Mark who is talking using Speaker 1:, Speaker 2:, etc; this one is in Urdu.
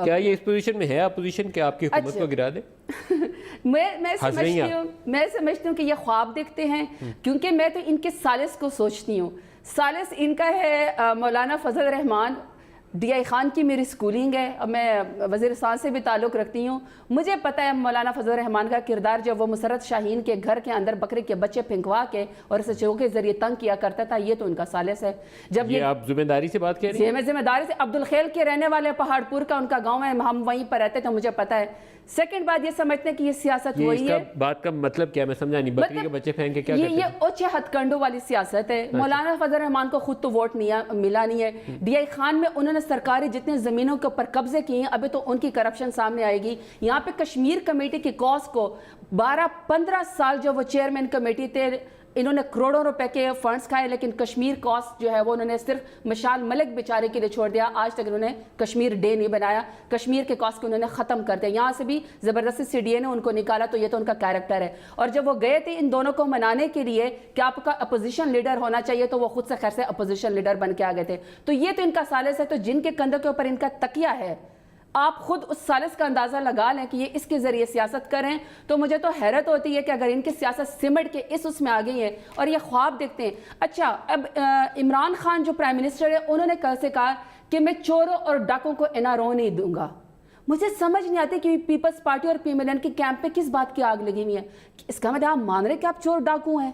Speaker 1: کیا یہ اس پوزیشن میں ہے اپوزیشن کہ آپ کی حکومت کو گرا دے؟
Speaker 2: میں سمجھتی ہوں کہ یہ خواب دیکھتے ہیں، کیونکہ میں تو ان کے ثالث کو سوچتی ہوں. ثالث ان کا ہے مولانا فضل الرحمان. ڈی آئی خان کی میری سکولنگ ہے، اور میں وزیرستان سے بھی تعلق رکھتی ہوں. مجھے پتہ ہے مولانا فضل الرحمان کا کردار جب وہ مسرت شاہین کے گھر کے اندر بکرے کے بچے پھنکوا کے اور اسے چوکے کے ذریعے تنگ کیا کرتا تھا. یہ تو ان کا ثالث ہے. جب
Speaker 1: یہ آپ ذمہ داری سے بات کہہ رہی ہیں؟
Speaker 2: میں ذمہ داری سے عبد الخیل کے رہنے والے پہاڑ پور کا ان کا گاؤں ہے، ہم وہیں پر رہتے تھے، مجھے پتہ ہے. سیکنڈ بات یہ سمجھتے ہیں کہ یہ سیاست وہی ہے.
Speaker 1: بات کا مطلب کیا؟ میں سمجھا نہیں. بکری کے بچے پھینک کے کیا کرتے ہیں؟
Speaker 2: یہ اوچے ہتھ کنڈوں والی سیاست ہے. مولانا فضل الرحمان کو خود تو ووٹ ملا نہیں ہے. ڈی آئی خان میں انہوں نے سرکاری جتنے زمینوں کے اوپر قبضے کیے ہیں، ابھی تو ان کی کرپشن سامنے آئے گی. یہاں پہ کشمیر کمیٹی کی کاز کو 12-15 سال جو وہ چیئرمین کمیٹی تھے، انہوں نے کروڑوں روپے کے فنڈز کھائے، لیکن کشمیر کاسٹ جو ہے وہ انہوں نے صرف مشال ملک بیچارے کے لیے چھوڑ دیا. آج تک انہوں نے کشمیر ڈے نہیں بنایا. کشمیر کے کاسٹ کو انہوں نے ختم کر دیا. یہاں سے بھی زبردستی سی ڈی اے نے ان کو نکالا. تو یہ تو ان کا کیریکٹر ہے. اور جب وہ گئے تھے ان دونوں کو منانے کے لیے کہ آپ کا اپوزیشن لیڈر ہونا چاہیے، تو وہ خود سے خیر سے اپوزیشن لیڈر بن کے آ گئے تھے. تو یہ تو ان کا ثالث ہے. تو جن کے کندھوں کے اوپر ان کا تکیہ ہے، آپ خود اس ثالث کا اندازہ لگا لیں کہ یہ اس کے ذریعے سیاست کریں. تو مجھے تو حیرت ہوتی ہے کہ اگر ان کی سیاست سمٹ کے اس میں آ گئی ہے اور یہ خواب دیکھتے ہیں. اچھا، اب عمران خان جو پرائم منسٹر ہے، انہوں نے کل سے کہا کہ میں چوروں اور ڈاکوں کو NRO نہیں دوں گا. مجھے سمجھ نہیں آتی کہ پیپلز پارٹی اور پی ملن کے کیمپ پہ کس بات کی آگ لگی ہوئی ہے. اس کا مطلب آپ مان رہے کہ آپ چور ڈاکو ہیں؟